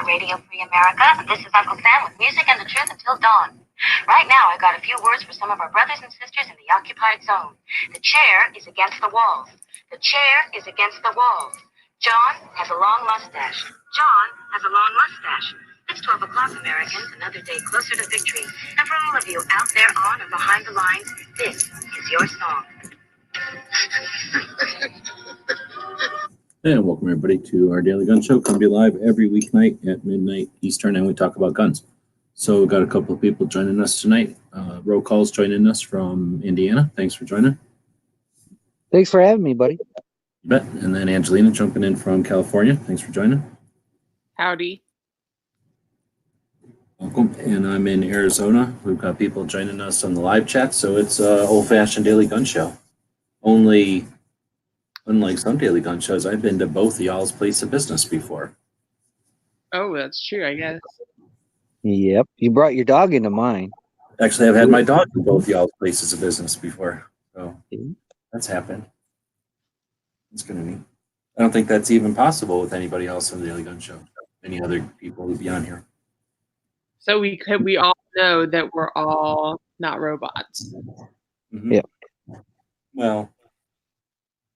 Radio Free America, and this is Uncle Sam with music and the truth until dawn. Right now, I got a few words for some of our brothers and sisters in the occupied zone. The chair is against the walls. The chair is against the walls. John has a long mustache. John has a long mustache. It's 12 o'clock, Americans, another day closer to victory. And for all of you out there on and behind the lines, this is your song. And welcome everybody to our daily gun show. Come be live every weeknight at midnight Eastern, and we talk about guns. So we've got a couple of people joining us tonight. Roll call's joining us from Indiana. Thanks for joining. Thanks for having me, buddy. You bet. And then Angelina jumping in from California. Thanks for joining. Howdy. Welcome. And I'm in Arizona. We've got people joining us on the live chat. So it's an old-fashioned daily gun show. Only, unlike some daily gun shows, I've been to both of y'all's place of business before. Oh, that's true, I guess. Yep. You brought your dog into mine. Actually, I've had my dog to both y'all's places of business before. So that's happened. It's going to be. I don't think that's even possible with anybody else on the Daily Gun Show. Any other people who'd be on here. So we all know that we're all not robots. Mm-hmm. Yeah. Well,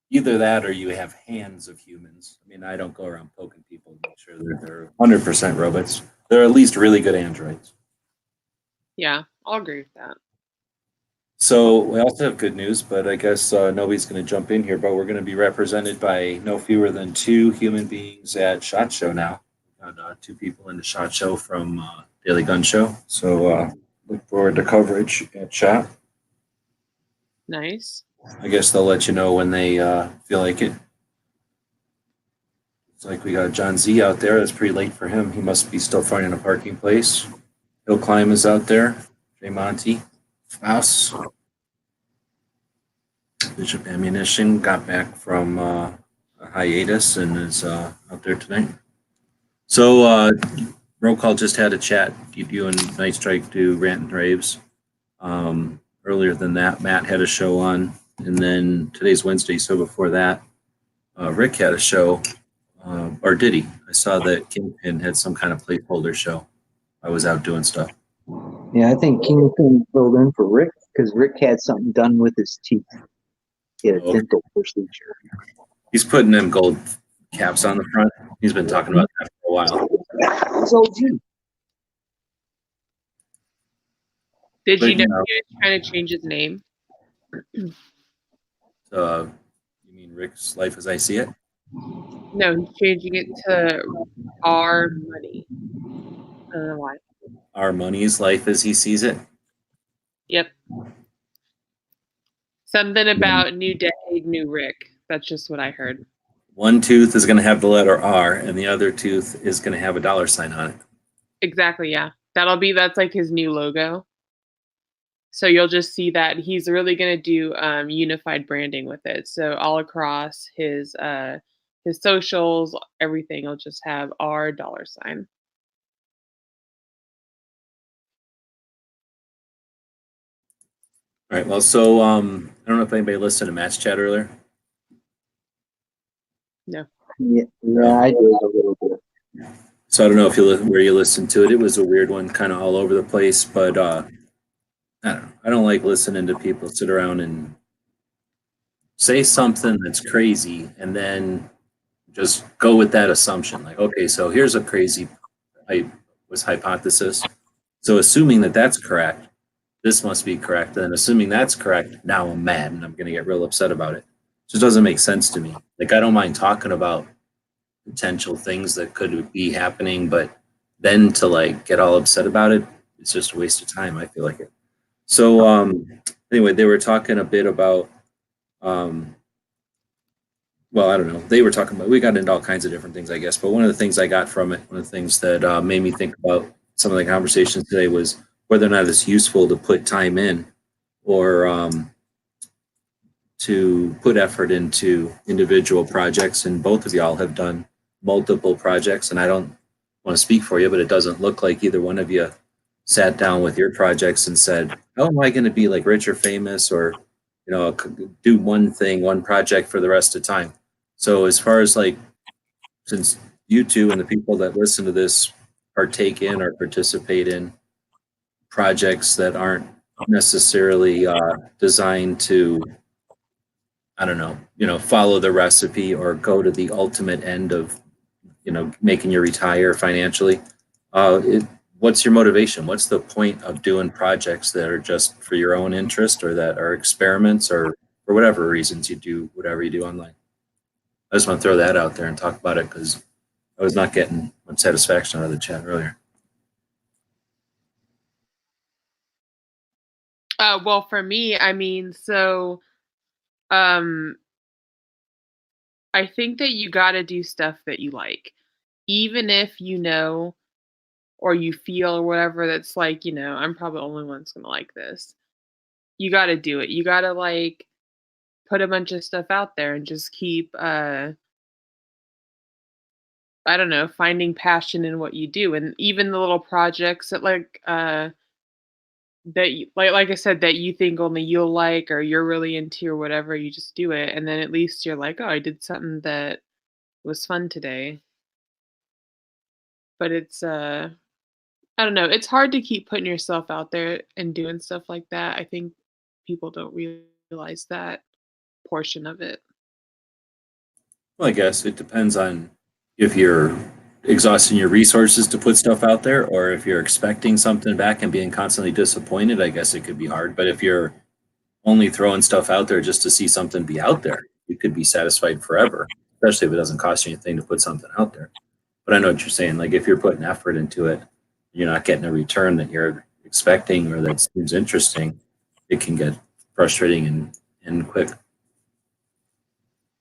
either that or you have hands of humans. I mean, I don't go around poking people to make sure that they're 100% robots. They're at least really good androids. Yeah, I'll agree with that. So we also have good news, but I guess nobody's going to jump in here, but we're going to be represented by no fewer than 2 human beings at SHOT Show now. We've got 2 people in the SHOT Show from Daily Gun Show. So look forward to coverage at SHOT. Nice. I guess they'll let you know when they feel like it. It's like we got John Z out there. It's pretty late for him. He must be still finding a parking place. Hill Climb is out there. Jay Monty. Faust. Bishop Ammunition got back from a hiatus and is out there tonight. So Roll Call just had a chat. You and Night Strike do Rant and Raves. Earlier than that, Matt had a show on. And then today's Wednesday, so before that, Rick had a show. Or did he? I saw that Kingpin had some kind of placeholder show. I was out doing stuff. Yeah, I think Kingpin filled in for Rick because Rick had something done with his teeth. He had a dental procedure. He's putting them gold caps on the front. He's been talking about that for a while. So you. Did you know he was trying to change his name? You mean Rick's Life as I See It? No, he's changing it to Our Money. I don't know why. Our Money's Life as He Sees It? Yep. Something about new decade, new Rick. That's just what I heard. One tooth is going to have the letter R, and the other tooth is going to have a $sign on it. Exactly, yeah. That's like his new logo. So you'll just see that he's really going to do unified branding with it. So all across his socials, everything will just have our $sign. All right. Well, so I don't know if anybody listened to Matt's chat earlier. No. Yeah, I did a little bit. So I don't know if where you listened to it. It was a weird one, kind of all over the place. But I don't know. I don't like listening to people sit around and say something that's crazy and then just go with that assumption. Like, okay, so here's a crazy hypothesis. So assuming that that's correct, this must be correct. And assuming that's correct, now I'm mad and I'm going to get real upset about it. It just doesn't make sense to me. Like, I don't mind talking about potential things that could be happening, but then to like get all upset about it, it's just a waste of time. I feel like it. So anyway, they were talking a bit about, well, I don't know. They were talking about, we got into all kinds of different things, I guess. But one of the things I got from it, one of the things that made me think about some of the conversations today was whether or not it's useful to put time in or to put effort into individual projects. And both of y'all have done multiple projects. And I don't want to speak for you, but it doesn't look like either one of you sat down with your projects and said, how am I going to be like rich or famous or, you know, do one thing, one project for the rest of the time. So as far as like, since you two and the people that listen to this partake in or participate in projects that aren't necessarily designed to, I don't know, follow the recipe or go to the ultimate end of, making you retire financially. What's your motivation? What's the point of doing projects that are just for your own interest or that are experiments or for whatever reasons you do whatever you do online? I just want to throw that out there and talk about it because I was not getting much satisfaction out of the chat earlier. Well, for me, I mean, so um, I think that you got to do stuff that you like, even if you know or you feel or whatever that's like, I'm probably the only one that's gonna like this. You got to do it. You got to like put a bunch of stuff out there and just keep I don't know, finding passion in what you do, and even the little projects that that you, like I said, that you think only you'll like or you're really into or whatever, you just do it, and then at least you're like, oh, I did something that was fun today. But it's I don't know, it's hard to keep putting yourself out there and doing stuff like that. I think people don't realize that portion of it. Well, I guess it depends on if you're exhausting your resources to put stuff out there or if you're expecting something back and being constantly disappointed. I guess it could be hard. But if you're only throwing stuff out there just to see something be out there, you could be satisfied forever, especially if it doesn't cost you anything to put something out there. But I know what you're saying. Like if you're putting effort into it, you're not getting a return that you're expecting or that seems interesting, it can get frustrating and quick.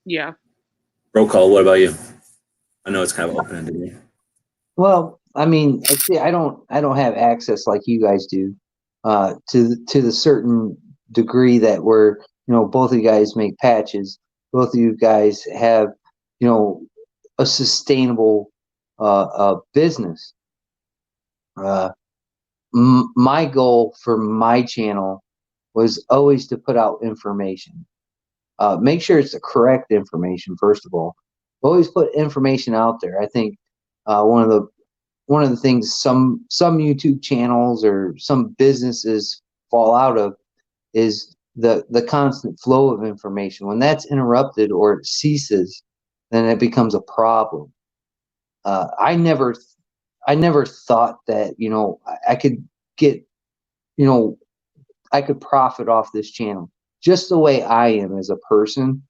Yeah. Roll call, what about you? I know it's kind of open-ended. Well, I mean, see, I don't have access like you guys do to the certain degree that we're, both of you guys make patches. Both of you guys have, a sustainable business. My goal for my channel was always to put out information. Make sure it's the correct information, first of all. Always put information out there. I think one of the things some YouTube channels or some businesses fall out of is the constant flow of information. When that's interrupted or it ceases, then it becomes a problem. I never thought that I could get I could profit off this channel just the way I am as a person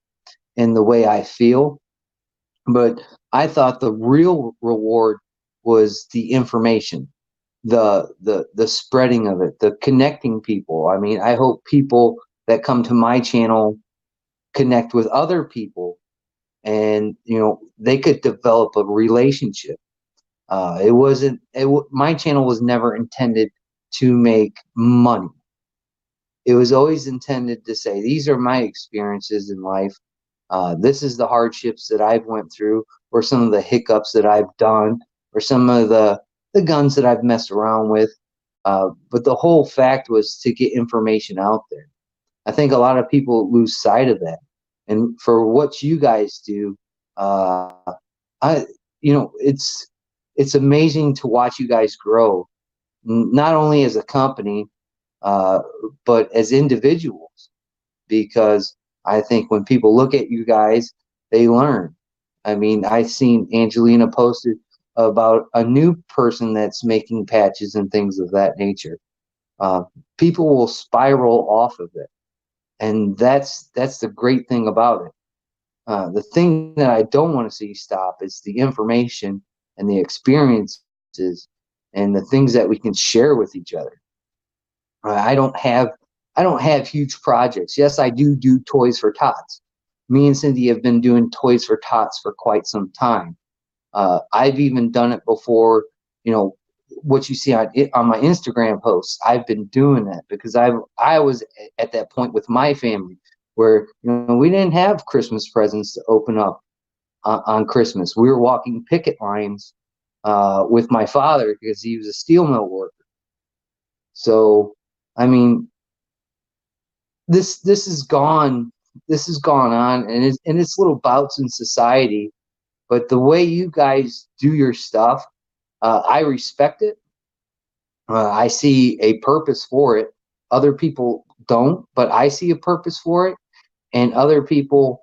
and the way I feel. But I thought the real reward was the information, the spreading of it, the connecting people. I mean, I hope people that come to my channel connect with other people and they could develop a relationship. My channel was never intended to make money. It was always intended to say, these are my experiences in life. This is the hardships that I've went through, or some of the hiccups that I've done, or some of the guns that I've messed around with. But the whole fact was to get information out there. I think a lot of people lose sight of that. And for what you guys do, it's amazing to watch you guys grow, not only as a company, but as individuals, because I think when people look at you guys, they learn. I mean, I've seen Angelina posted about a new person that's making patches and things of that nature. People will spiral off of it, and that's the great thing about it. The thing that I don't want to see stop is the information and the experiences and the things that we can share with each other. I don't have huge projects. Yes, I do Toys for Tots. Me and Cindy have been doing Toys for Tots for quite some time. I've even done it before, what you see on my Instagram posts. I've been doing that because I was at that point with my family where we didn't have Christmas presents to open up on Christmas. We were walking picket lines with my father because he was a steel mill worker. So, I mean, this has gone on, and it's little bouts in society. But the way you guys do your stuff, I respect it. I see a purpose for it. Other people don't, but I see a purpose for it. And other people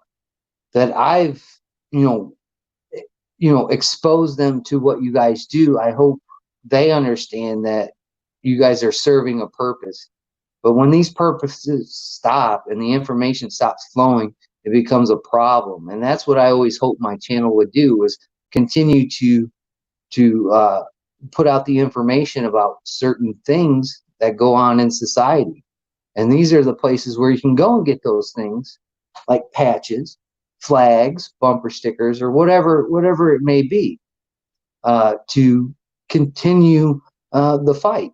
that I've, exposed them to what you guys do, I hope they understand that you guys are serving a purpose. But when these purposes stop and the information stops flowing, it becomes a problem. And that's what I always hope my channel would do, is continue to put out the information about certain things that go on in society. And these are the places where you can go and get those things, like patches, flags, bumper stickers, or whatever it may be, to continue the fight.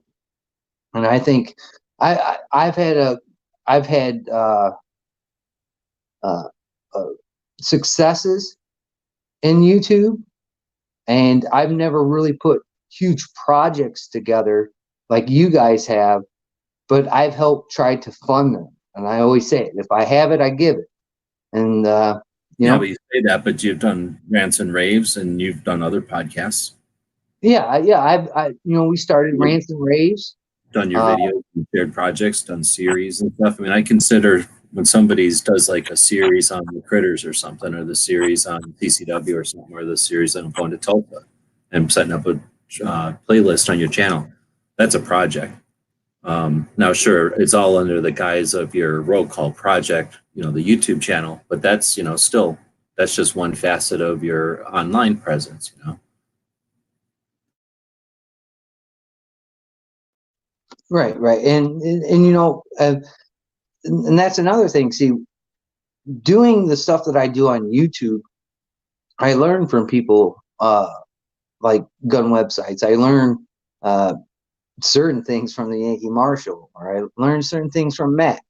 And I think I've had successes in YouTube, and I've never really put huge projects together like you guys have, but I've helped try to fund them. And I always say it, if I have it, I give it. And you know, but you say that, but you've done rants and raves, and you've done other podcasts. Yeah. We started rants and raves. Done your videos, shared projects, done series and stuff. I mean, I consider when somebody does like a series on the critters or something, or the series on TCW or something, or the series on going to Tulsa and setting up a playlist on your channel, that's a project. Now, sure, it's all under the guise of your roll call project, the YouTube channel, but that's, still, that's just one facet of your online presence, Right. And that's another thing. See, doing the stuff that I do on YouTube, I learn from people like gun websites. I learn certain things from the Yankee Marshal, or I learn certain things from Matt.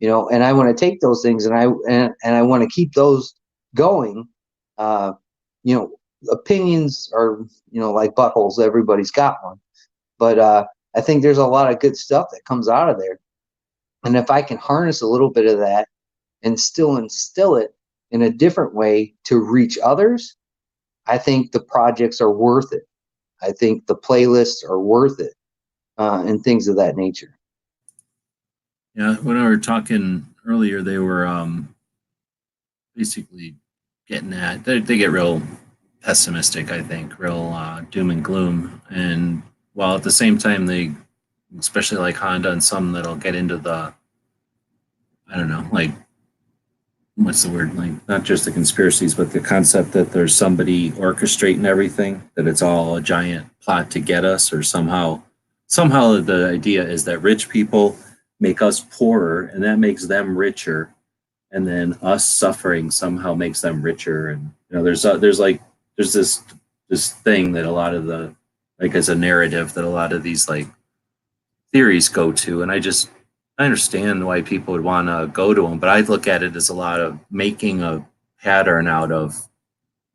And I want to take those things and I want to keep those going. Opinions are like buttholes. Everybody's got one, but I think there's a lot of good stuff that comes out of there. And if I can harness a little bit of that and still instill it in a different way to reach others, I think the projects are worth it. I think the playlists are worth it, and things of that nature. Yeah, when I were talking earlier, they were basically getting at, they get real pessimistic, I think, real doom and gloom. And while at the same time, they, especially like Honda and some that'll get into the, I don't know, like, what's the word? Like, not just the conspiracies, but the concept that there's somebody orchestrating everything, that it's all a giant plot to get us, or somehow the idea is that rich people make us poorer and that makes them richer. And then us suffering somehow makes them richer. And, there's this thing that a lot of the, like, as a narrative that a lot of these like theories go to. And I understand why people would want to go to them, but I look at it as a lot of making a pattern out of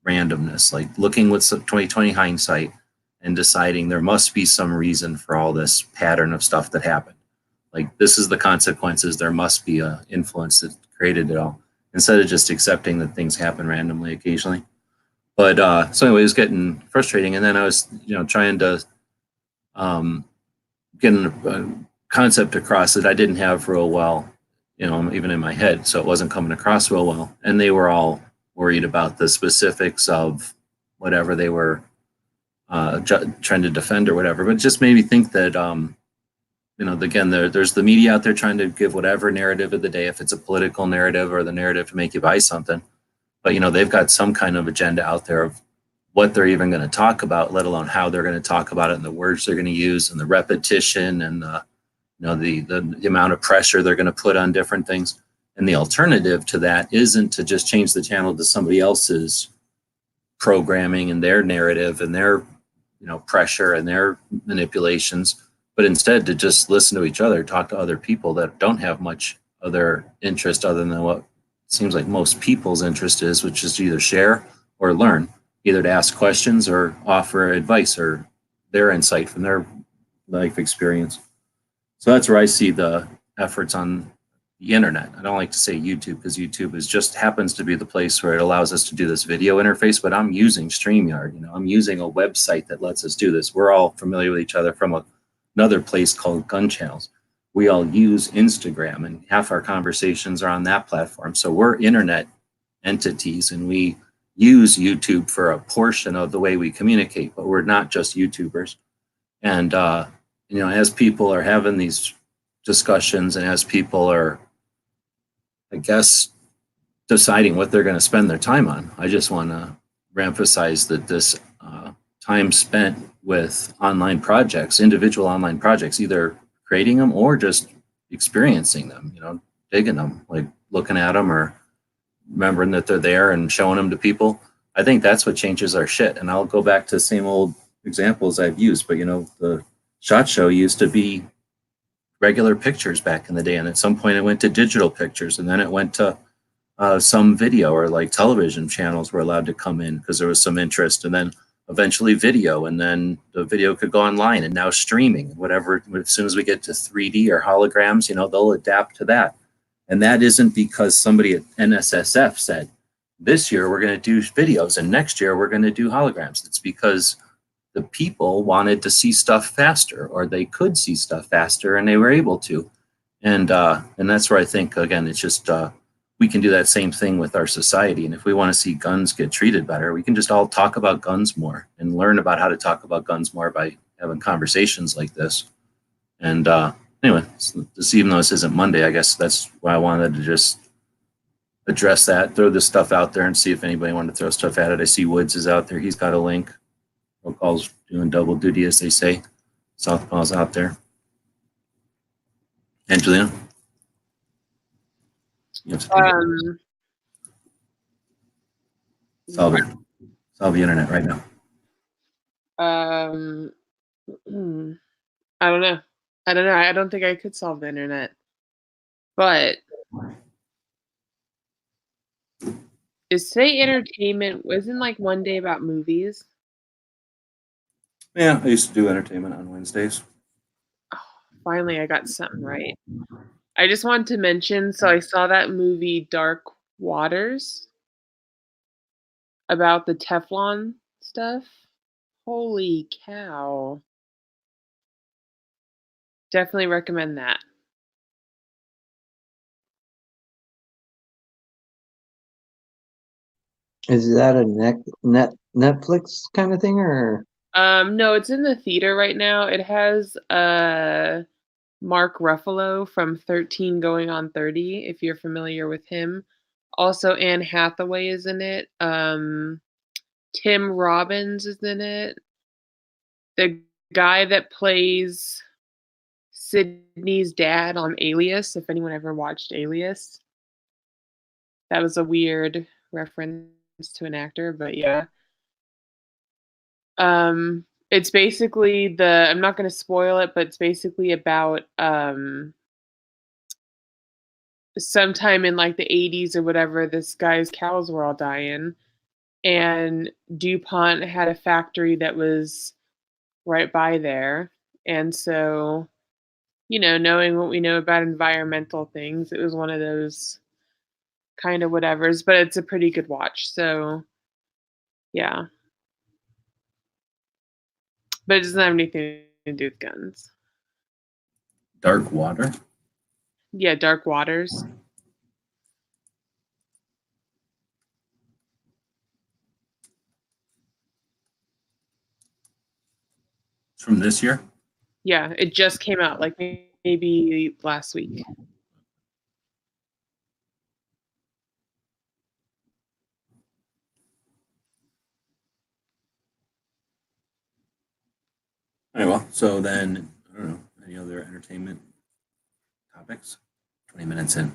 randomness, like looking with some 2020 hindsight and deciding there must be some reason for all this pattern of stuff that happened. Like, this is the consequences. There must be a influence that created it all, instead of just accepting that things happen randomly occasionally. But so anyway, it was getting frustrating. And then I was, trying to get a concept across that I didn't have real well, even in my head. So it wasn't coming across real well. And they were all worried about the specifics of whatever they were trying to defend or whatever. But it just made me think that, again, there's the media out there trying to give whatever narrative of the day, if it's a political narrative or the narrative to make you buy something. But, they've got some kind of agenda out there of what they're even going to talk about, let alone how they're going to talk about it, and the words they're going to use, and the repetition, and the amount of pressure they're going to put on different things. And the alternative to that isn't to just change the channel to somebody else's programming and their narrative and their, pressure and their manipulations, but instead to just listen to each other, talk to other people that don't have much other interest other than what seems like most people's interest is, which is to either share or learn, either to ask questions or offer advice or their insight from their life experience. So that's where I see the efforts on the internet. I don't like to say YouTube because YouTube is just happens to be the place where it allows us to do this video interface, but I'm using StreamYard. I'm using a website that lets us do this. We're all familiar with each other from another place called Gun Channels. We all use Instagram, and half our conversations are on that platform. So we're internet entities, and we use YouTube for a portion of the way we communicate, but we're not just YouTubers. And as people are having these discussions, and as people are, I guess, deciding what they're going to spend their time on, I just want to reemphasize that this time spent with online projects, individual online projects, either creating them or just experiencing them, digging them, like looking at them or remembering that they're there and showing them to people. I think that's what changes our shit. And I'll go back to the same old examples I've used, but the SHOT Show used to be regular pictures back in the day, and at some point it went to digital pictures, and then it went to some video, or like television channels were allowed to come in because there was some interest, and then eventually video, and then the video could go online, and now streaming, whatever. As soon as we get to 3D or holograms, they'll adapt to that. And that isn't because somebody at NSSF said, this year we're going to do videos and next year we're going to do holograms. It's because the people wanted to see stuff faster, or they could see stuff faster, and they were able to. And that's where I think, again, it's just we can do that same thing with our society. And if we want to see guns get treated better, we can just all talk about guns more and learn about how to talk about guns more by having conversations like this. And anyway, even though this isn't Monday, I guess that's why I wanted to just address that, throw this stuff out there and see if anybody wanted to throw stuff at it. I see Woods is out there. He's got a link. Call's doing double duty, as they say. Southpaw's out there. Angelina? Solve the internet right now. I don't know. I don't think I could solve the internet. But is today entertainment? Wasn't like one day about movies? Yeah, I used to do entertainment on Wednesdays. Oh, finally, I got something right. I just wanted to mention, so I saw that movie Dark Waters about the Teflon stuff. Holy cow. Definitely recommend that. Is that a Netflix kind of thing, or? No, it's in the theater right now. It has Mark Ruffalo from 13 Going on 30, if you're familiar with him. Also, Anne Hathaway is in it. Tim Robbins is in it. The guy that plays Sydney's dad on Alias, if anyone ever watched Alias. That was a weird reference to an actor, but yeah. It's basically I'm not going to spoil it, but it's basically about sometime in like the 80s or whatever, this guy's cows were all dying, and DuPont had a factory that was right by there. And so, knowing what we know about environmental things, it was one of those kind of whatevers, but it's a pretty good watch. So, yeah. But it doesn't have anything to do with guns. Dark Water? Yeah, Dark Waters. It's from this year? Yeah, it just came out like maybe last week. All right, well, so then, I don't know, any other entertainment topics? 20 minutes in.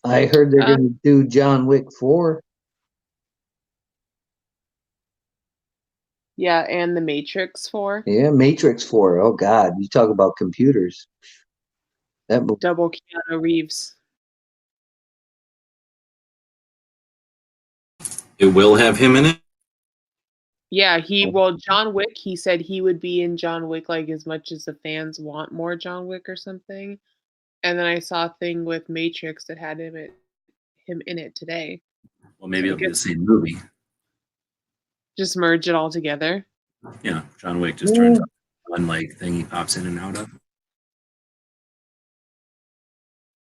I heard they're going to do John Wick 4. Yeah, and The Matrix 4. Yeah, Matrix 4. Oh, God. You talk about computers. That movie. Double Keanu Reeves. It will have him in it? Yeah, John Wick, he said he would be in John Wick like as much as the fans want more John Wick or something. And then I saw a thing with Matrix that had him in it today. Well, maybe So it'll be the same movie. just merge it all together. Yeah, John Wick just turns up one like thing he pops in and out of.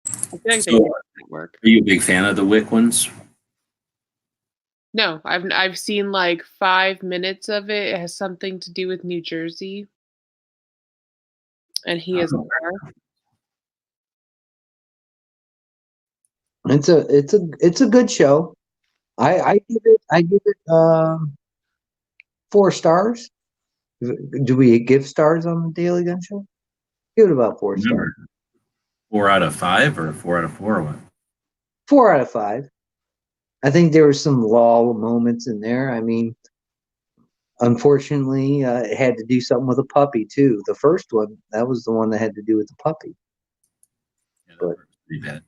I feel like they So, can make that work. are you a big fan of the Wick ones? No, I've seen like 5 minutes of it. It has something to do with New Jersey, and he is a car. It's a good show. I give it 4 stars. Do we give stars on the Daily Gun Show? Give it about 4 stars. Remember, 4 out of 5 or 4 out of 4 or what? 4 out of 5. I think there were some lull moments in there. I mean, unfortunately, it had to do something with a puppy too. The first one, that was the one that had to do with the puppy. Yeah, that was pretty bad.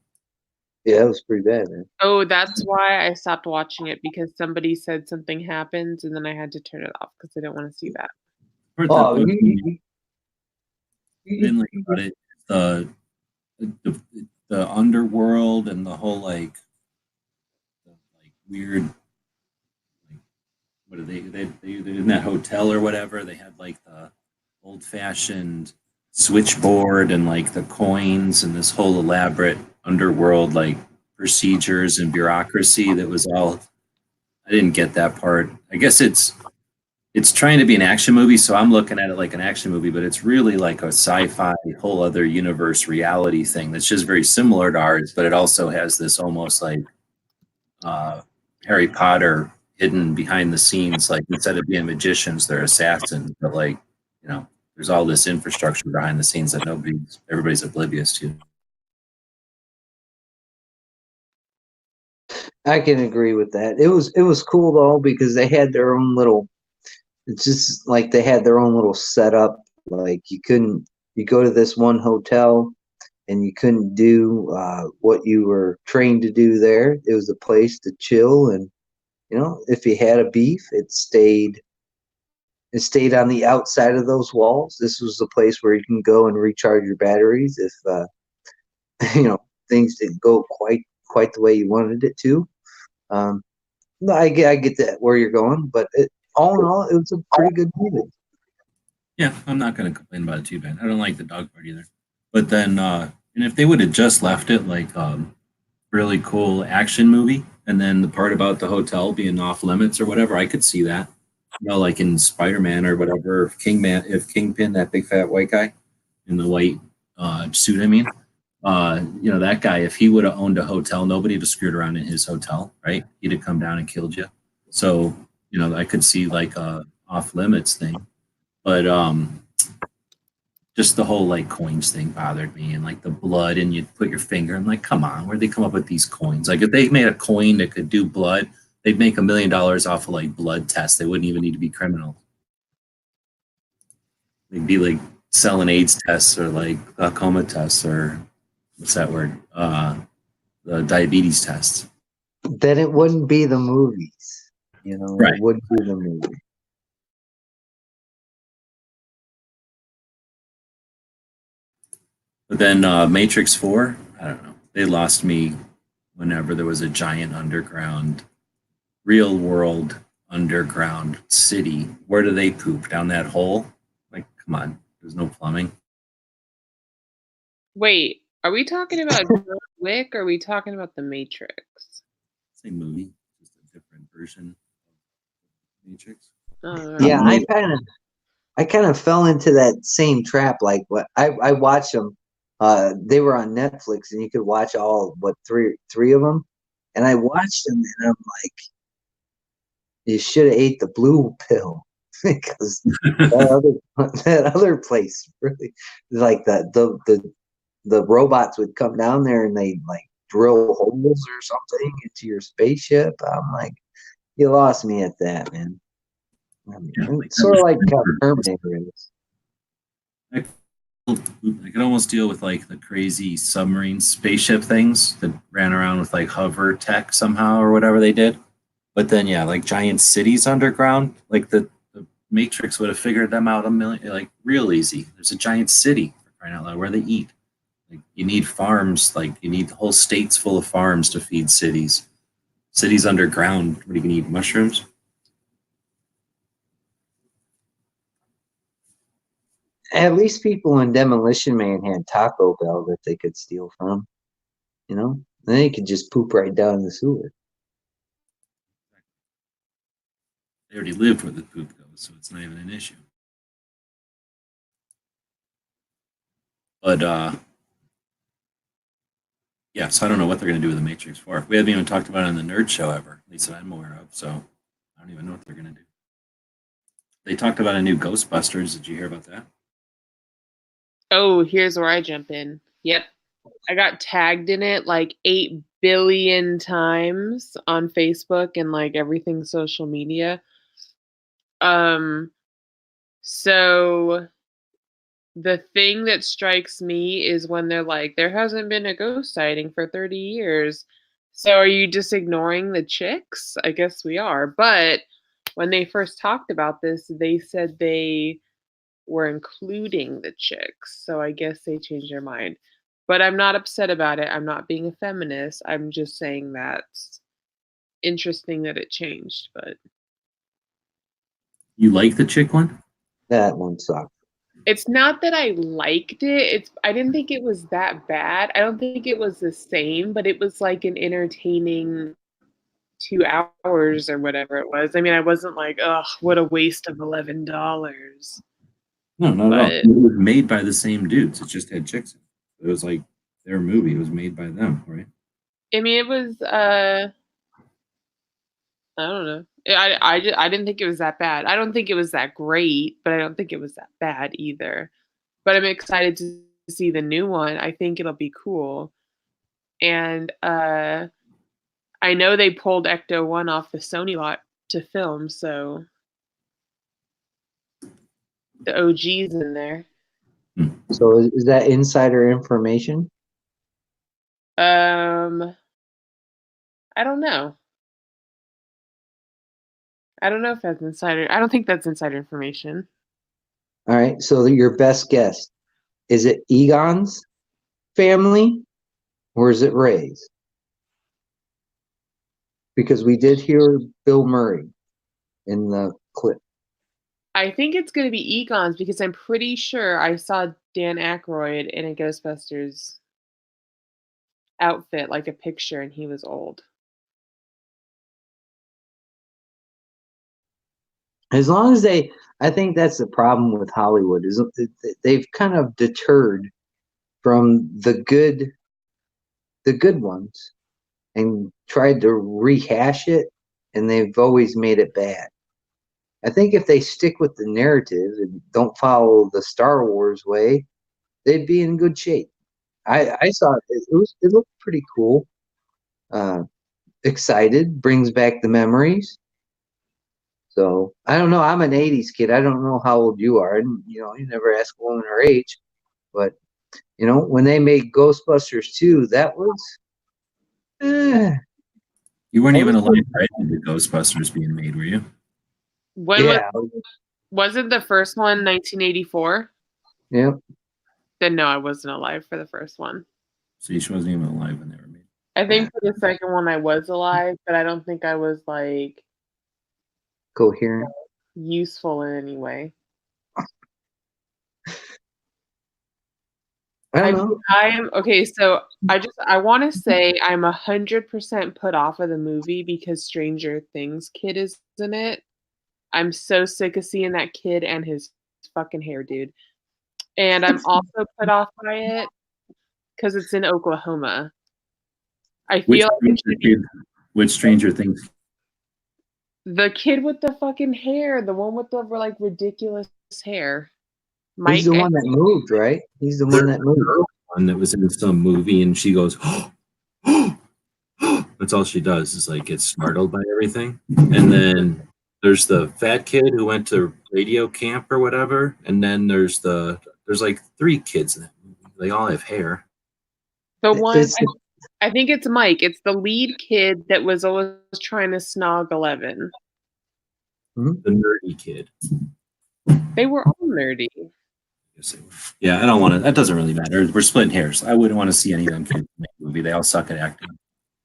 Yeah, it was pretty bad, man. Oh, that's why I stopped watching it, because somebody said something happens, and then I had to turn it off because I didn't want to see that. Oh, didn't like about it the underworld and the whole like weird like what are they in that hotel or whatever, they had like the old fashioned switchboard and like the coins and this whole elaborate underworld like procedures and bureaucracy that was all, I didn't get that part. I guess it's trying to be an action movie, so I'm looking at it like an action movie, but it's really like a sci-fi whole other universe reality thing that's just very similar to ours, but it also has this almost like Harry Potter hidden behind the scenes, like instead of being magicians, they're assassins, but like, you know, there's all this infrastructure behind the scenes that everybody's oblivious to. I can agree with that. It was cool though, because they had their own little, it's just like they had their own little setup. Like you go to this one hotel and you couldn't do what you were trained to do there. It was a place to chill, and you know, if you had a beef, it stayed on the outside of those walls. This was the place where you can go and recharge your batteries if you know, things didn't go quite the way you wanted it to. No, I get that where you're going, but all in all, it was a pretty good movie. Yeah, I'm not going to complain about it too bad. I don't like the dog part either. But then, and if they would have just left it like really cool action movie, and then the part about the hotel being off limits or whatever, I could see that. You know, like in Spider-Man or whatever, if Kingpin, that big fat white guy in the white suit, I mean, you know, that guy, if he would have owned a hotel, nobody would have screwed around in his hotel, right? He'd have come down and killed you. So, you know, I could see like a off limits thing. But just the whole like coins thing bothered me, and like the blood, and you'd put your finger. I'm like, come on, where'd they come up with these coins? Like if they made a coin that could do blood, they'd make $1 million off of like blood tests. They wouldn't even need to be criminals. They'd be like selling AIDS tests or like glaucoma tests or what's that word? The diabetes tests. Then it wouldn't be the movies, you know. Right. It wouldn't be the movie. But then Matrix 4, I don't know. They lost me whenever there was a giant underground, real world underground city. Where do they poop? Down that hole? Like, come on. There's no plumbing. Wait, are we talking about John Wick, or are we talking about The Matrix? Same movie, just a different version of Matrix. Yeah, I kind of fell into that same trap. Like what I watched them. They were on Netflix, and you could watch all three of them. And I watched them, and I'm like, you should have ate the blue pill, because that other place really, like the robots would come down there and they like drill holes or something into your spaceship. I'm like, you lost me at that, man. I mean, Yeah, like sort of like Terminator is. I could almost deal with like the crazy submarine spaceship things that ran around with like hover tech somehow or whatever they did. But then, yeah, like giant cities underground, like the Matrix would have figured them out like real easy. There's a giant city for crying out loud where they eat. Like, you need farms, like you need whole states full of farms to feed cities. Cities underground, what do you need? Mushrooms? At least people in Demolition Man had Taco Bell that they could steal from. You know, then they could just poop right down in the sewer. They already lived where the poop goes, so it's not even an issue. But yeah, so I don't know what they're going to do with the Matrix 4. We haven't even talked about it on the Nerd Show ever, at least that I'm aware of. So I don't even know what they're going to do. They talked about a new Ghostbusters. Did you hear about that? Oh, here's where I jump in. Yep. I got tagged in it like 8 billion times on Facebook and like everything social media. So the thing that strikes me is when they're like, there hasn't been a ghost sighting for 30 years. So are you just ignoring the chicks? I guess we are. But when they first talked about this, they said they were including the chicks. So I guess they changed their mind. But I'm not upset about it. I'm not being a feminist. I'm just saying that's interesting that it changed. But You like the chick one? That one sucked. it's not that I liked it. I didn't think it was that bad. I don't think it was the same, but it was like an entertaining 2 hours or whatever it was. I mean, I wasn't like, oh, what a waste of $11. No, not at all. But It was made by the same dudes. It just had chicks in it. It was like their movie. It was made by them, right? I mean, it was I don't know. I didn't think it was that bad. I don't think it was that great, but I don't think it was that bad either. But I'm excited to see the new one. I think it'll be cool. And I know they pulled Ecto 1 off the Sony lot to film, so the OG's in there. So is that insider information? I don't know. I don't know if that's insider. I don't think that's insider information. All right. So your best guess, is it Egon's family or is it Ray's? Because we did hear Bill Murray in the clip. I think it's going to be Egon's because I'm pretty sure I saw Dan Aykroyd in a Ghostbusters outfit, like a picture, and he was old. As long as I think that's the problem with Hollywood, is they've kind of deterred from the good ones and tried to rehash it, and they've always made it bad. I think if they stick with the narrative and don't follow the Star Wars way, they'd be in good shape. I saw it looked pretty cool. Excited, brings back the memories. So I don't know. I'm an '80s kid. I don't know how old you are, and you never ask a woman her age. But when they made Ghostbusters 2, that was. You weren't That even was alive right when the Ghostbusters being made, were you? When Yeah. wasn't the first one 1984? Yeah. Then no, I wasn't alive for the first one. So she wasn't even alive when they were made. I think for the second one I was alive, but I don't think I was like Coherent. useful in any way. I don't know. I am okay. So I want to say I'm 100% put off of the movie because Stranger Things kid is in it. I'm so sick of seeing that kid and his fucking hair, dude. And I'm also put off by it because it's in Oklahoma. I feel like it should be Which Stranger Things? the kid with the fucking hair, the one with the like ridiculous hair. Mike, He's the one that moved, right? He's the one that moved. One that was in some movie, and she goes, oh, that's all she does is like get startled by everything. And then there's the fat kid who went to radio camp or whatever, and then there's like 3 kids in that movie. They all have hair. The one I think it's Mike. It's the lead kid that was always trying to snog 11. The nerdy kid. They were all nerdy. Yes, they were. Yeah, I don't want to. That doesn't really matter. We're splitting hairs. I wouldn't want to see any of them kids in that movie. They all suck at acting.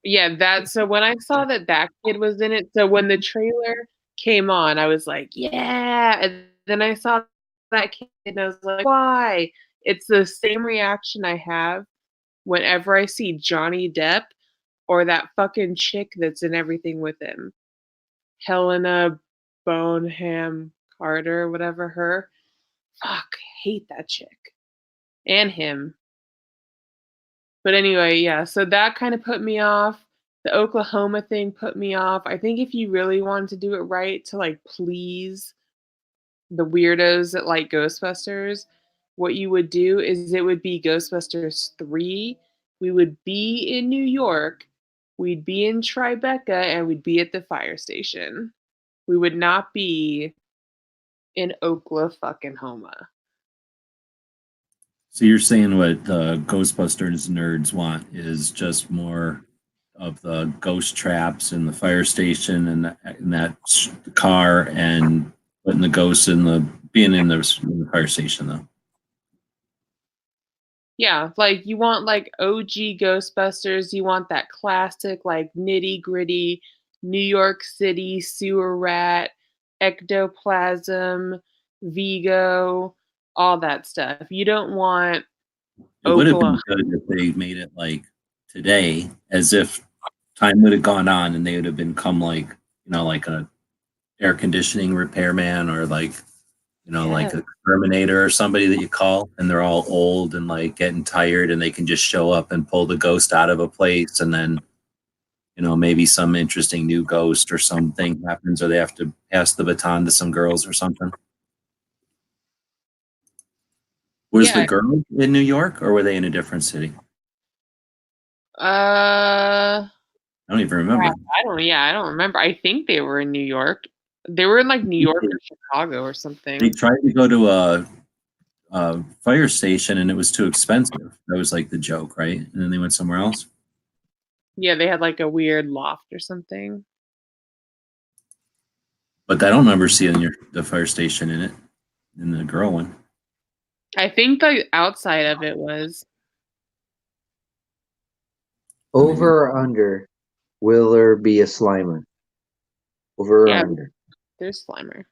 Yeah, so when I saw that kid was in it, so when the trailer came on, I was like, "Yeah," and then I saw that kid and I was like, "Why?" It's the same reaction I have whenever I see Johnny Depp or that fucking chick that's in everything with him. Helena Bonham Carter, whatever her. Fuck, hate that chick. And him. But anyway, yeah, so that kind of put me off. The Oklahoma thing put me off. I think if you really wanted to do it right to like please the weirdos that like Ghostbusters, what you would do is it would be Ghostbusters 3. We would be in New York, we'd be in Tribeca, and we'd be at the fire station. We would not be in Oklahoma. So you're saying what the Ghostbusters nerds want is just more of the ghost traps and the fire station and that car and putting the ghosts in the being in the fire station though. Yeah, like you want like OG Ghostbusters, you want that classic like nitty-gritty New York City sewer rat, ectoplasm, Vigo, all that stuff. You don't want It would have Oklahoma. been good if they made it like today, as if time would have gone on and they would have become like, like a air conditioning repairman or like, like Yeah. a Terminator or somebody that you call, and they're all old and like getting tired and they can just show up and pull the ghost out of a place, and then, maybe some interesting new ghost or something happens, or they have to pass the baton to some girls or something. Was the Yeah. girl in New York or were they in a different city? Uh I don't even remember. I don't remember. I think they were in New York. They were in like New York or Chicago or They something. tried to go to a fire station and it was too expensive. That was like the joke, right? And then they went somewhere else. Yeah, they had like a weird loft or something. But I don't remember seeing the fire station in it, in the girl one. I think the outside of it was. Over or under? Will there be a Slimer? Over or Yeah, under? there's Slimer.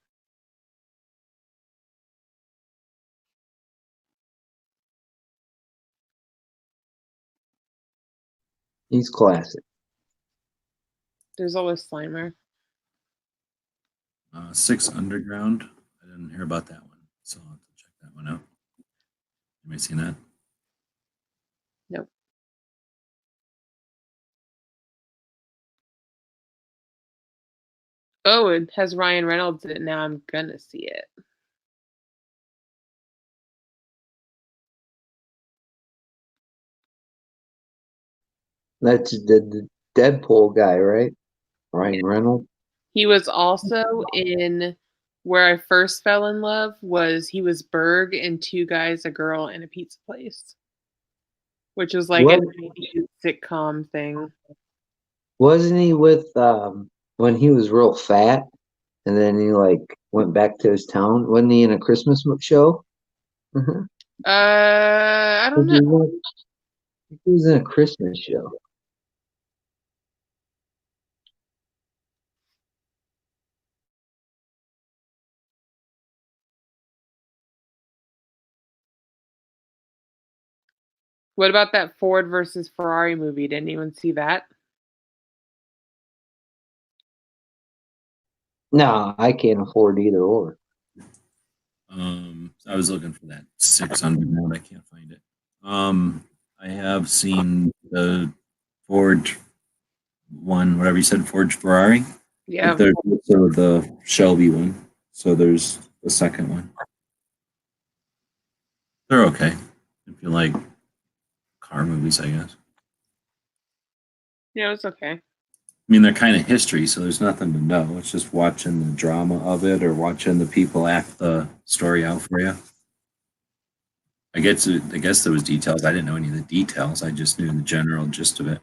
He's classic. There's always Slimer. 6 Underground. I didn't hear about that one, so I'll have to check that one out. Anybody seen that? Nope. Oh, it has Ryan Reynolds in it. Now I'm gonna see it. That's the Deadpool guy, right? Ryan Reynolds. He was also in Where I First Fell in Love. He was Berg in Two Guys, a Girl, and a Pizza Place, which was like a What 90s sitcom thing. wasn't he with when he was real fat and then he like went back to his town? Wasn't he in a Christmas show? I don't know. He was in a Christmas show. What about that Ford versus Ferrari movie? Didn't anyone see that? No, I can't afford either or. I was looking for that 6 Underground. I can't find it. I have seen the Ford one, whatever you said, Ford Ferrari. Yeah. But there's also the Shelby one. So there's the second one. They're okay if you like car movies, I guess. Yeah, it was okay. I mean, they're kind of history, so there's nothing to know. It's just watching the drama of it or watching the people act the story out for you. I guess there was details. I didn't know any of the details. I just knew the general gist of it.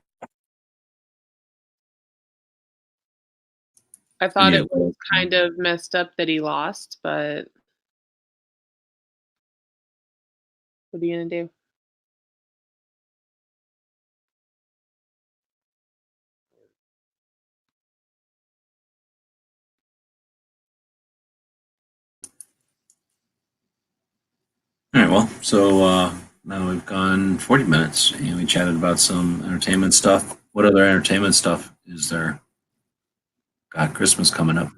I thought it was kind of messed up that he lost, but What are you gonna do? All right, well, so now we've gone 40 minutes and we chatted about some entertainment stuff. What other entertainment stuff is there? Got Christmas coming up.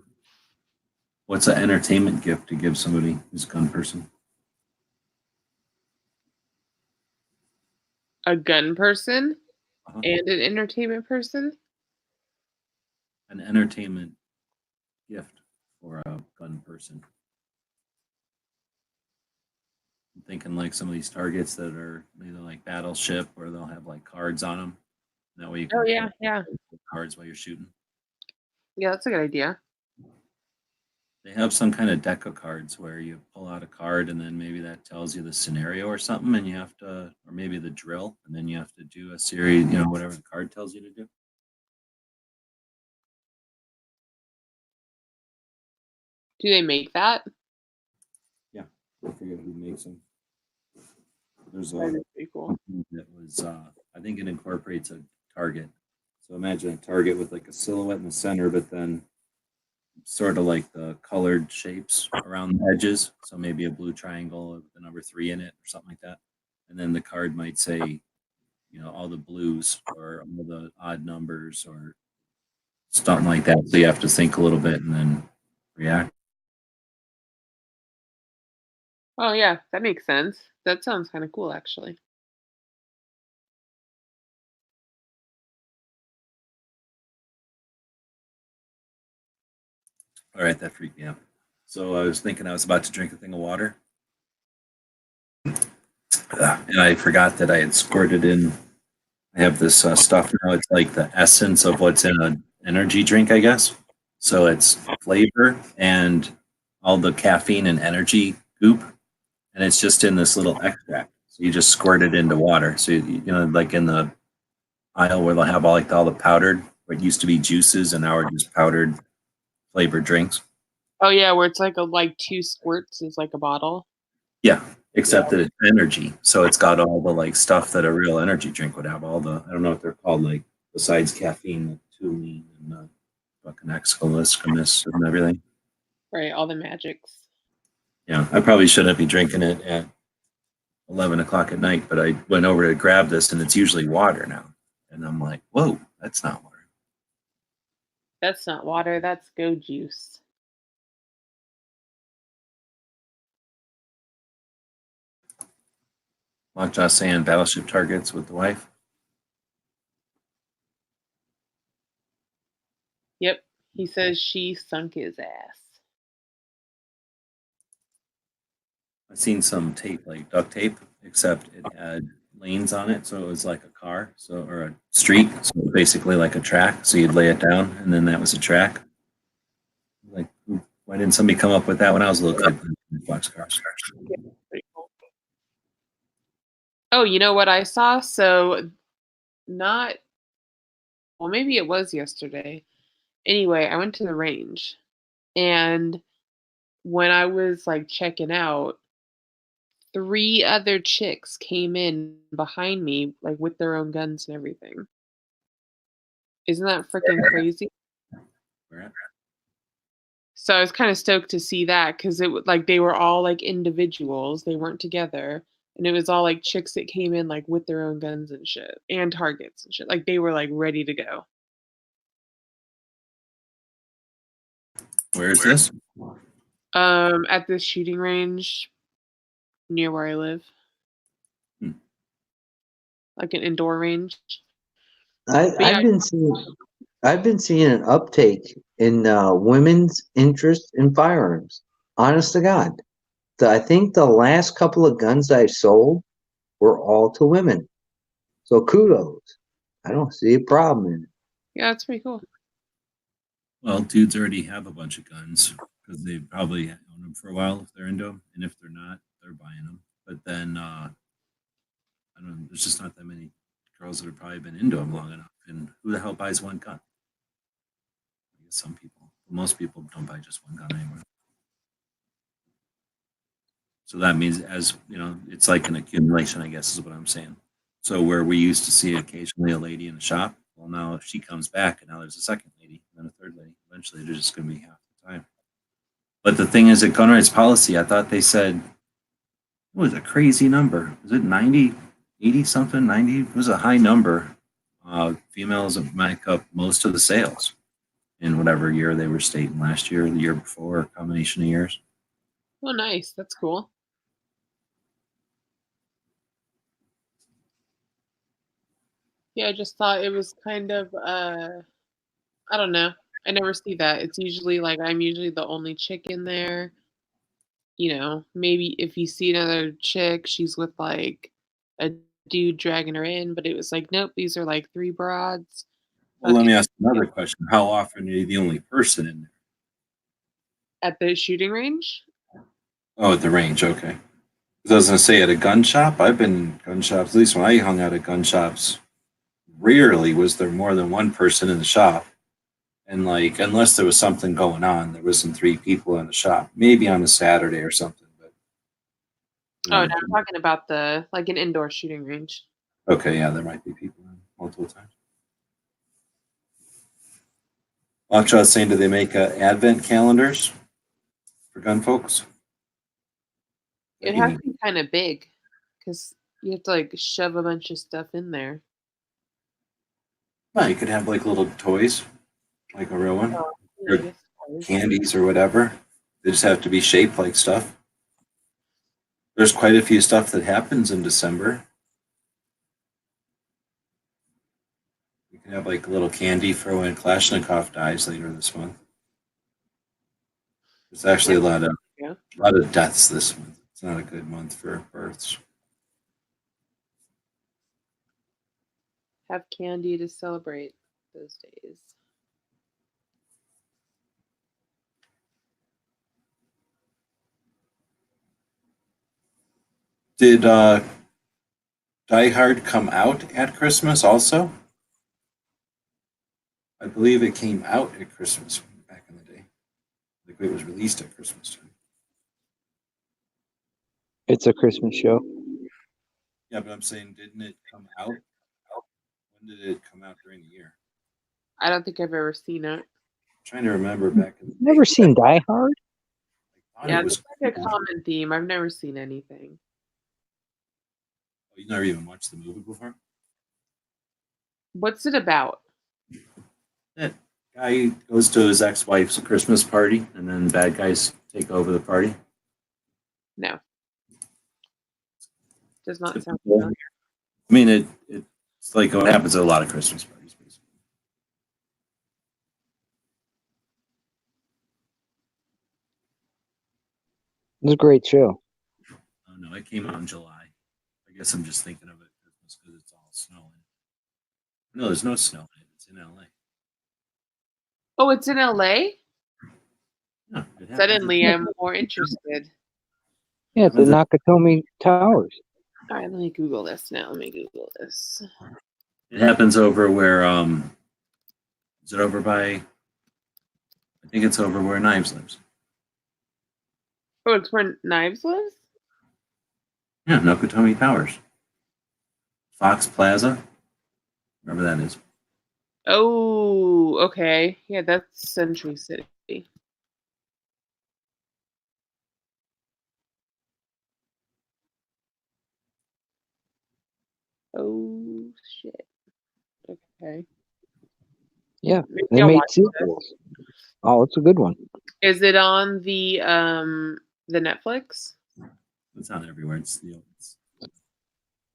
What's an entertainment gift to give somebody who's a gun person? A gun person Uh-huh. and an entertainment person? An entertainment gift for a gun person. I'm thinking like some of these targets that are either like Battleship or they'll have like cards on them. That way you can Oh play yeah, yeah. with cards while you're shooting. Yeah, that's a good idea. They have some kind of deck of cards where you pull out a card and then maybe that tells you the scenario or something, and you have to, or maybe the drill, and then you have to do a series, whatever the card tells you to do. Do they make that? Yeah, I forget who makes them. There's That a is pretty cool. company that was, I think it incorporates a target. So imagine a target with like a silhouette in the center, but then sort of like the colored shapes around the edges. So maybe a blue triangle with the number 3 in it or something like that. And then the card might say, all the blues or all the odd numbers or something like that. So you have to think a little bit and then react. Oh yeah, that makes sense. That sounds kind of cool actually. All right, that freaked me out. So I was thinking I was about to drink a thing of water. And I forgot that I had squirted in. I have this stuff now. It's like the essence of what's in an energy drink, I guess. So it's flavor and all the caffeine and energy goop, and it's just in this little extract. So you just squirt it into water. So like in the aisle where they'll have all the powdered, where it used to be juices, and now are just powdered flavored drinks. Oh yeah, where it's like 2 squirts is like a bottle. Yeah, except that it's energy. So it's got all the like stuff that a real energy drink would have. All the I don't know what they're called, like besides caffeine, like toluene and fucking Excalibur and everything. Right, all the magics. Yeah, I probably shouldn't be drinking it at 11 o'clock at night, but I went over to grab this, and it's usually water now, and I'm like, whoa, that's not water. That's not water, that's go juice. Lockjaw saying battleship targets with the wife. Yep. He says she sunk his ass. I've seen some tape, like duct tape, except it had lanes on it, so it was like a car, or a street, so basically like a track. So you'd lay it down, and then that was a track. Like, why didn't somebody come up with that when I was a little kid? Boxcars. Pretty cool. Oh, you know what I saw? So not well, maybe it was yesterday. Anyway, I went to the range and when I was like checking out, 3 other chicks came in behind me like with their own guns and everything. Isn't that freaking crazy? Where at? So I was kind of stoked to see that because like they were all like individuals, they weren't together, and it was all like chicks that came in like with their own guns and shit and targets and shit. Like they were like ready to go. Where is this? At this shooting range near where I live, Hmm. like an indoor range. I, But yeah, I've been seeing an uptake in women's interest in firearms. Honest to God, I think the last couple of guns I sold were all to women. So kudos. I don't see a problem in it. yeah, it's pretty cool. Well, dudes already have a bunch of guns because they probably own them for a while if they're into them, and if they're not, they're buying them. But then I don't know. There's just not that many girls that have probably been into them long enough. And who the hell buys one gun? I guess some people. Most people don't buy just one gun anymore. So that means, as you know, it's like an accumulation, I guess is what I'm saying. So where we used to see occasionally a lady in the shop, well, now if she comes back and now there's a second lady and then a third lady, eventually there's just going to be half the time. But the thing is, at gun rights policy, I thought they said, what was a crazy number? Was it 90, 80 something? 90 it was a high number. Females make up most of the sales in whatever year they were stating last year, the year before, a combination of years. Oh, nice. That's cool. Yeah, I just thought it was kind of I don't know. I never see that. It's usually like I'm usually the only chick in there. You know, maybe if you see another chick, she's with like a dude dragging her in, but it was like, nope, these are like three broads. Well, let Okay. me ask another question. How often are you the only person in there? At the shooting range? Oh, at the range, okay. 'Cause I was going to say, at a gun shop, I've been in gun shops, at least when I hung out at gun shops, rarely was there more than one person in the shop. And like, unless there was something going on, there wasn't three people in the shop. Maybe on a Saturday or something. But Oh, no, I'm talking about the like an indoor shooting range. okay, yeah, there might be people in multiple times. Well, I was saying, do they make advent calendars for gun folks? It has to be kind of big because you have to like shove a bunch of stuff in there. Well, you could have like little toys, like a real one, Oh, yeah, I or guess so. candies or whatever. They just have to be shaped like stuff. There's quite a few stuff that happens in December. You can have like a little candy for when Kalashnikov dies later this month. There's actually Yeah. a lot of deaths this month. It's not a good month for births. Have candy to celebrate those days. Did Die Hard come out at Christmas also? I believe it came out at Christmas back in the day. Like it was released at Christmas time. It's a Christmas show. Yeah, but I'm saying, didn't it come out? When did it come out during the year? I don't think I've ever seen it. I'm trying to remember back in the day. Never seen Die Hard? I thought Yeah, it was it's like a common theme. I've never seen anything. Oh, you never even watched the movie before? What's it about? That guy goes to his ex-wife's Christmas party, and then bad guys take over the party. No. Does not sound Typical. familiar. I mean, it's like what happens at a lot of Christmas parties, basically. It was a great show. Oh no, it came out in July. I guess I'm just thinking of it Christmas because it's all snowing. No, there's no snow in it. It's in LA. Oh, it's in LA? Yeah, it happens. Suddenly I'm more interested. Yeah, the Nakatomi Towers. All right, let me Google this now. Let me Google this. It happens over where is it over by? I think it's over where Knives lives. Oh, it's where Knives lives? Yeah, Nakatomi Towers. Fox Plaza. Wherever that is. Oh, okay. Yeah, that's Century City. Oh shit. Okay. Yeah, Maybe they I'll made watch this. sequels. Oh, it's a good one. Is it on the Netflix? It's not everywhere. It's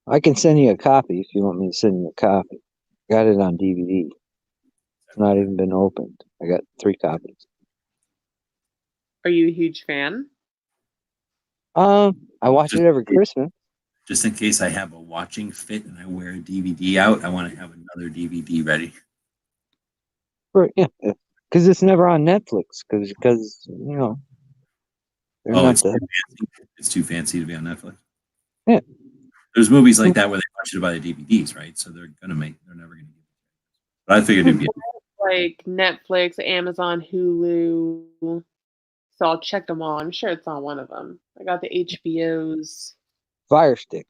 I can send you a copy if you want me to send you a copy. Got it on DVD. It's not even been opened. I got 3 copies. Are you a huge fan? I watch it every Christmas. just in case I have a watching fit and I wear a DVD out, I want to have another DVD ready. Yeah, because it's never on Netflix. Because you know, they're not it's too fancy to be on Netflix. Yeah. There's movies like that where they want you to buy the DVDs, right? So they're never gonna give it. But I figured it'd be like Netflix, Amazon, Hulu, So I'll check them all. I'm sure it's on one of them. I got the HBO's. Fire Stick.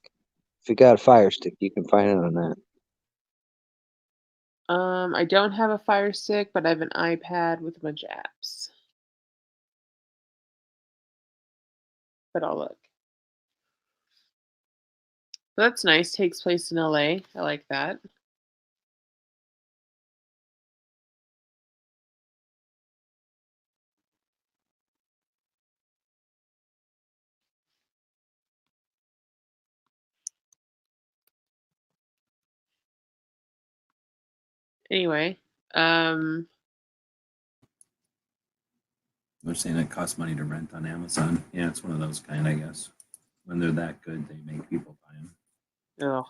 If you got a Fire Stick, you can find it on that. I don't have a Fire Stick, but I have an iPad with a bunch of apps. But I'll look. But that's nice. Takes place in LA. I like that. Anyway, They're saying it costs money to rent on Amazon. Yeah, it's one of those kind, I guess. When they're that good, they make people buy them. ugh.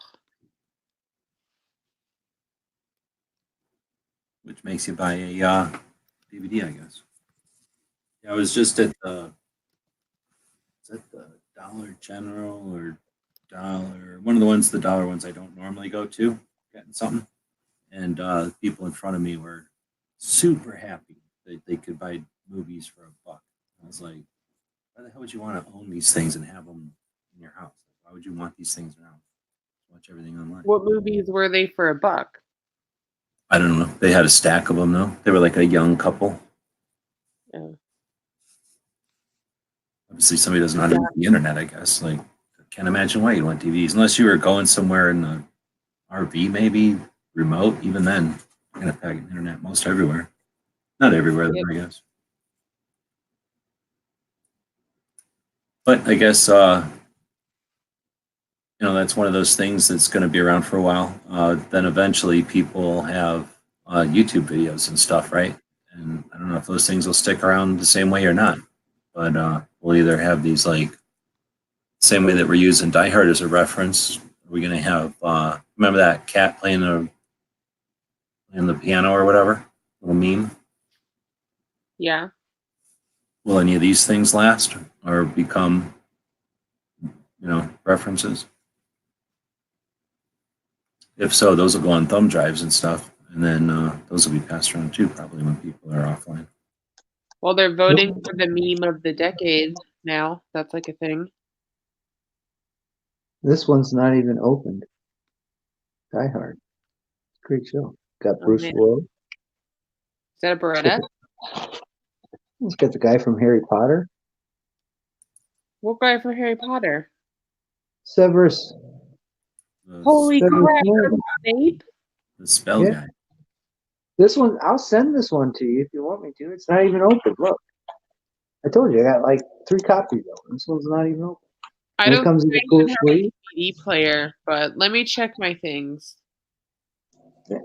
Which makes you buy a DVD, I guess. Yeah, I was just at the Dollar General or one of the ones, the dollar ones I don't normally go to, getting something. And people in front of me were super happy that they could buy movies for $1. I was like, why the hell would you want to own these things and have them in your house? Why would you want these things around? Watch everything online. What movies were they for $1? I don't know. They had a stack of them though. They were like a young couple. Oh. Obviously, somebody doesn't know how to use the internet. I guess. Like, I can't imagine why you'd want TVs unless you were going somewhere in the RV, maybe remote. Even then, you're gonna pack internet most everywhere. Not everywhere, though, I guess. But I guess that's one of those things that's going to be around for a while. Then eventually, people will have YouTube videos and stuff, right? And I don't know if those things will stick around the same way or not. But we'll either have these like same way that we're using Die Hard as a reference. Are we going to have remember that cat playing the piano or whatever little meme? Yeah. Will any of these things last or become references? If so, those will go on thumb drives and stuff, and then those will be passed around too, probably when people are offline. Well, they're voting for the meme of the decade now. That's like a thing. This one's not even opened. Die Hard. Great show. Got Bruce Willis. Is that a Beretta? It's got the guy from Harry Potter. What guy from Harry Potter? Severus. Holy crap! Snape? The spell guy. This one, I'll send this one to you if you want me to. It's not even open. Look, I told you I got like 3 copies of it. This one's not even open. I don't comes in a cool sleeve. DVD player, but let me check my things. Yeah.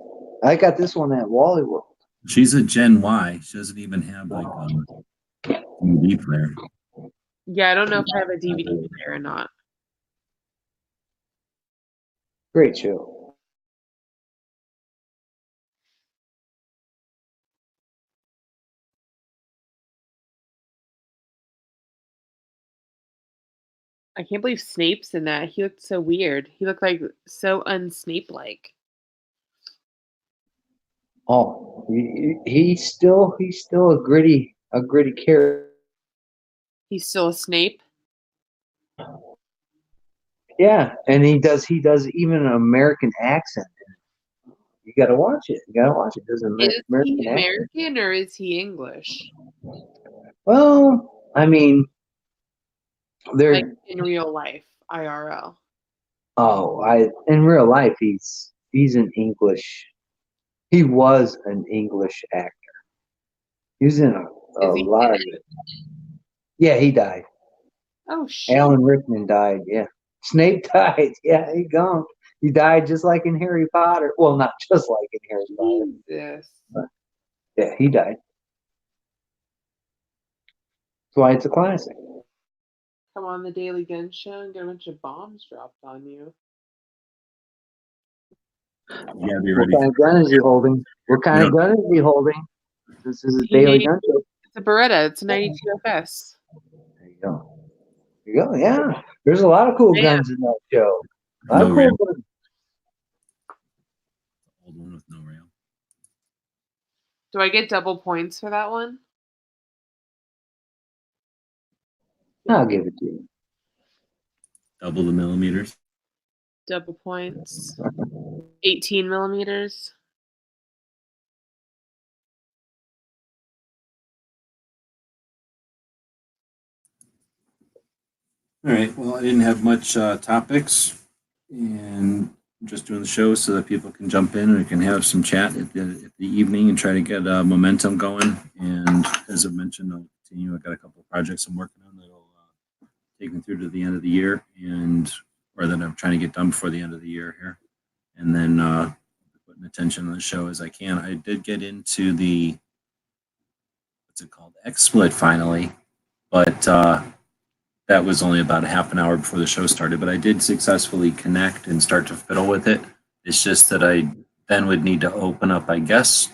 I got this one at Wally World. She's a Gen Y. She doesn't even have like a DVD player. Yeah, I don't know if I have a DVD player or not. Great show. I can't believe Snape's in that. He looked so weird. He looked like so un-Snape-like. Oh, he's still a gritty character. He's still a Snape. Yeah, and he does even an American accent. You got to watch it. There's an American he American or is he English? Well, I mean, they're like in real life, IRL. Oh, in real life, he's an English. He was an English actor. He's in a lot of it. Yeah, he died. Oh shit! Alan Rickman died. Yeah, Snape died. Yeah, he gone. He died just like in Harry Potter. Well, not just like in Harry Potter. Yes. But yeah, he died. That's why it's a classic. Come on the Daily Gun Show and get a bunch of bombs dropped on you. Yeah, be ready. What kind of gun is he holding? What kind of gun is he holding? This is a Daily Gun Show. It's a Beretta. It's a 92 FS. There you go. There you go. Yeah, there's a lot of cool guns in that show. A lot of cool guns. Old one with no rail. Do I get double points for that one? I'll give it to you. Double the millimeters. Double points. 18 millimeters. All right. Well, I didn't have much topics, and I'm just doing the show so that people can jump in and we can have some chat at the evening and try to get momentum going. And as I mentioned, I'll continue. I got a couple of projects I'm working on that'll take me through to the end of the year, or that I'm trying to get done before the end of the year here, and then putting attention on the show as I can. I did get into the what's it called, XSplit finally, but that was only about a half an hour before the show started, but I did successfully connect and start to fiddle with it. It's just that I then would need to open up, I guess,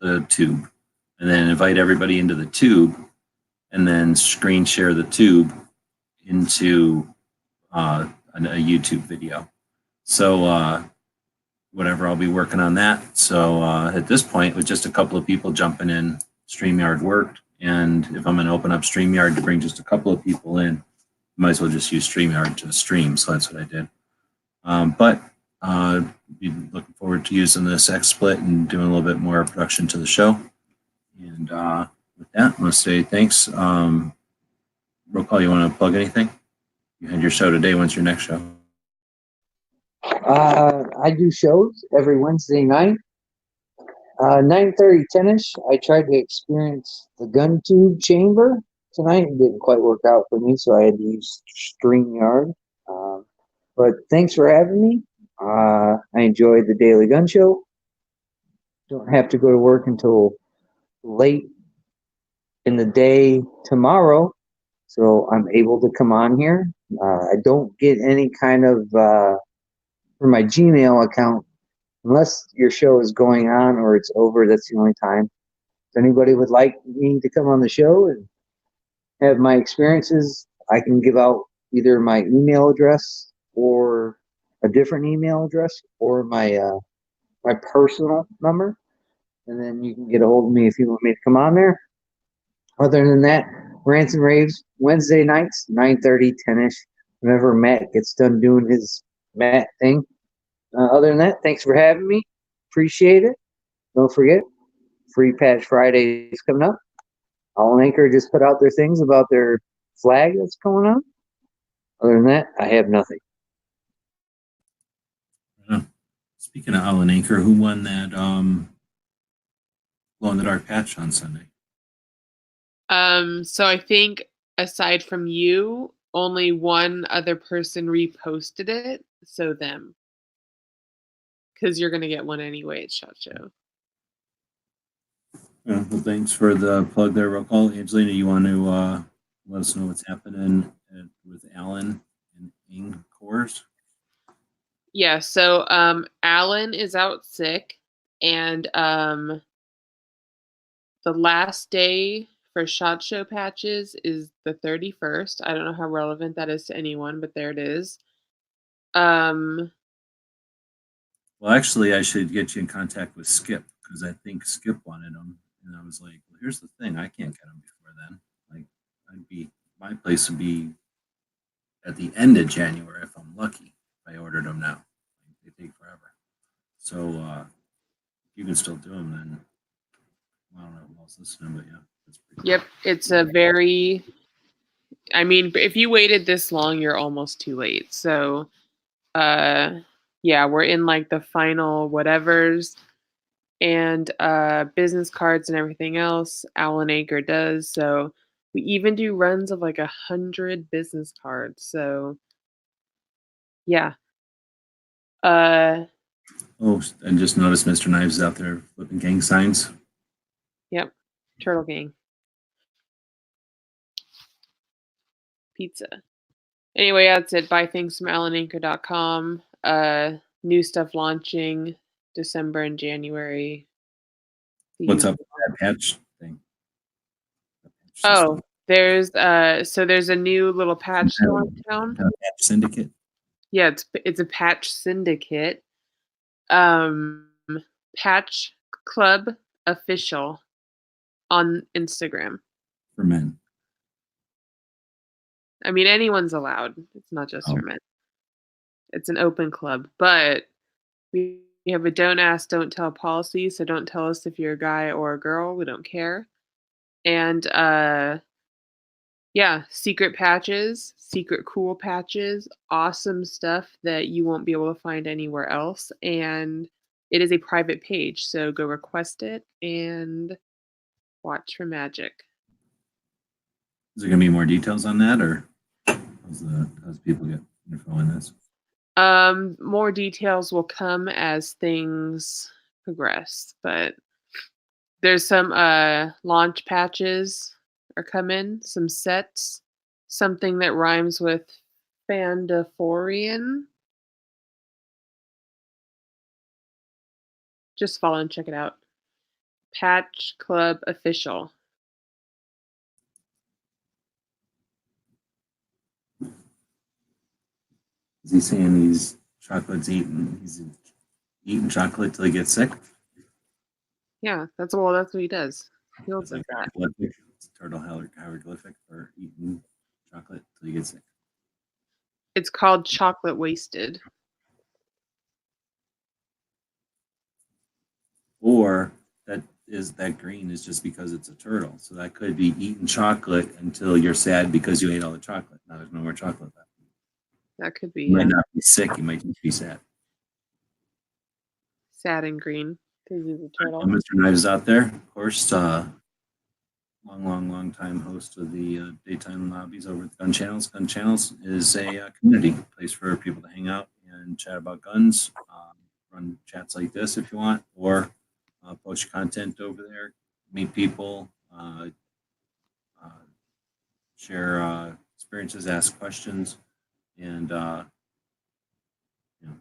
the tube and then invite everybody into the tube and then screen share the tube into a YouTube video. So whatever, I'll be working on that. So at this point, with just a couple of people jumping in, StreamYard worked. And if I'm going to open up StreamYard to bring just a couple of people in, might as well just use StreamYard to stream. So that's what I did. But be looking forward to using this XSplit and doing a little bit more production to the show. And with that, I want to say thanks. Roll call, you want to plug anything? You had your show today. When's your next show? I do shows every Wednesday night. 9:30 10ish. I tried to experience the gun tube chamber tonight. It didn't quite work out for me, so I had to use StreamYard. But thanks for having me. I enjoyed the Daily Gun Show. Don't have to go to work until late in the day tomorrow, so I'm able to come on here. I don't get any kind of for my Gmail account unless your show is going on or it's over. That's the only time. If anybody would like me to come on the show and have my experiences, I can give out either my email address or a different email address or my personal number, and then you can get a hold of me if you want me to come on there. Other than that, rants and raves Wednesday nights, 9:30, 10ish. Whenever Matt gets done doing his Matt thing. Other than that, thanks for having me. Appreciate it. Don't forget, Free Patch Friday is coming up. All Anchor just put out their things about their flag that's going on. Other than that, I have nothing. Speaking of Alan Anchor, who won that Glow in the Dark patch on Sunday? So I think aside from you, only one other person reposted it. So them. Because you're going to get one anyway at SHOT Show. Well, thanks for the plug there, roll call. Angelina, you want to let us know what's happening with Alan and Ing cores? Yeah, so Alan is out sick, and the last day for SHOT Show patches is the 31st. I don't know how relevant that is to anyone, but there it is. Well, actually, I should get you in contact with Skip because I think Skip wanted them, and I was like, well, "Here's the thing: I can't get them before then. Like, my place would be at the end of January if I'm lucky. If I ordered them now, they take forever. So if you can still do them, then I don't know who else listening, but yeah, that's pretty Yep, it's a very. I mean, if you waited this long, you're almost too late. So, yeah, we're in like the final whatevers and business cards and everything else. Alan Anchor does. So we even do runs of like 100 business cards. So yeah. Oh, and just noticed Mr. Knives is out there flipping gang signs. Yep. Turtle Gang. Pizza. Anyway, that's it. Buy things from AlanAnchor.com. New stuff launching December and January. What's up with that patch thing? Oh, there's a new little patch store in town. Patch Syndicate. Yeah, it's a patch syndicate. Patch Club Official on Instagram. For men. I mean, anyone's allowed. It's not just Oh. for men. It's an open club, but we have a don't ask, don't tell policy. So don't tell us if you're a guy or a girl. We don't care. And yeah, secret patches, secret cool patches, awesome stuff that you won't be able to find anywhere else. And it is a private page, so go request it and watch for magic. Is there going to be more details on that, or how's people get info on this? More details will come as things progress, but there's some launch patches are coming, some sets, something that rhymes with Fandaphorian. Just follow and check it out. Patch Club Official. Is he saying he's eating chocolate till he gets sick? Yeah, that's what he does. He looks like that. Hieroglyphic. It's a turtle hieroglyphic for eating chocolate till you get sick. It's called Chocolate Wasted. Or that green is just because it's a turtle. So that could be eating chocolate until you're sad because you ate all the chocolate. Now there's no more chocolate left. That could be. You might not be sick. You might just be sad. Sad and green because he's a turtle. Mr. Knives out there, of course. Long time host of the daytime lobbies over at Gun Channels. Gun Channels is a community place for people to hang out and chat about guns. Run chats like this if you want, or post your content over there, meet people, share experiences, ask questions, and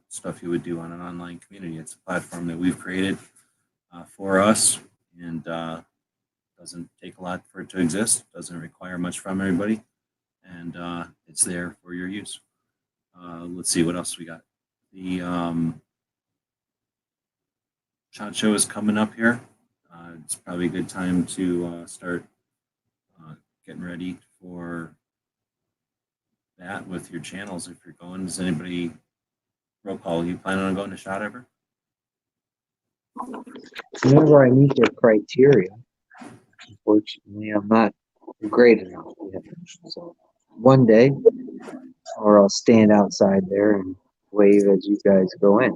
stuff you would do on an online community. It's a platform that we've created for us, and doesn't take a lot for it to exist. Doesn't require much from everybody, and it's there for your use. Let's see what else we got. The SHOT Show is coming up here. It's probably a good time to start getting ready for that with your channels. If you're going, does anybody roll call? You planning on going to SHOT ever? Whenever I meet their criteria, unfortunately, I'm not great enough yet. So one day, or I'll stand outside there and wave as you guys go in.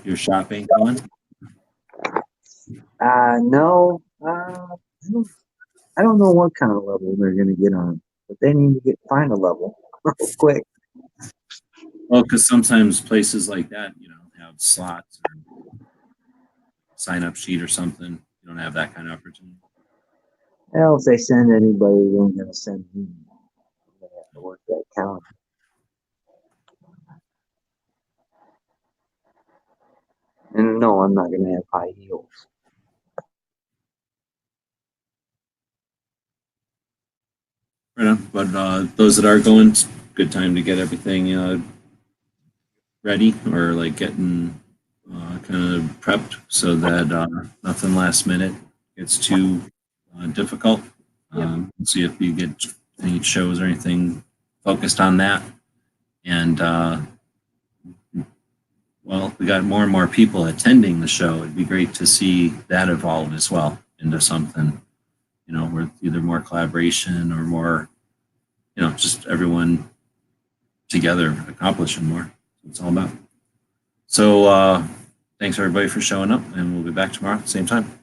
You're shopping going? No. I don't know what kind of level they're going to get on, but they need to find a level real quick. Well, because sometimes places like that, have slots or sign up sheet or something. You don't have that kind of opportunity. Well, if they send anybody, they ain't going to send me. They have to work that calendar. And no, I'm not going to have high heels. Right on. But those that are going, it's a good time to get everything ready, or like getting kind of prepped so that nothing last minute gets too difficult. See if you get any shows or anything focused on that. And well, we got more and more people attending the show. It'd be great to see that evolve as well into something, with either more collaboration or more, just everyone together accomplishing more. That's all about. So thanks everybody for showing up, and we'll be back tomorrow at the same time.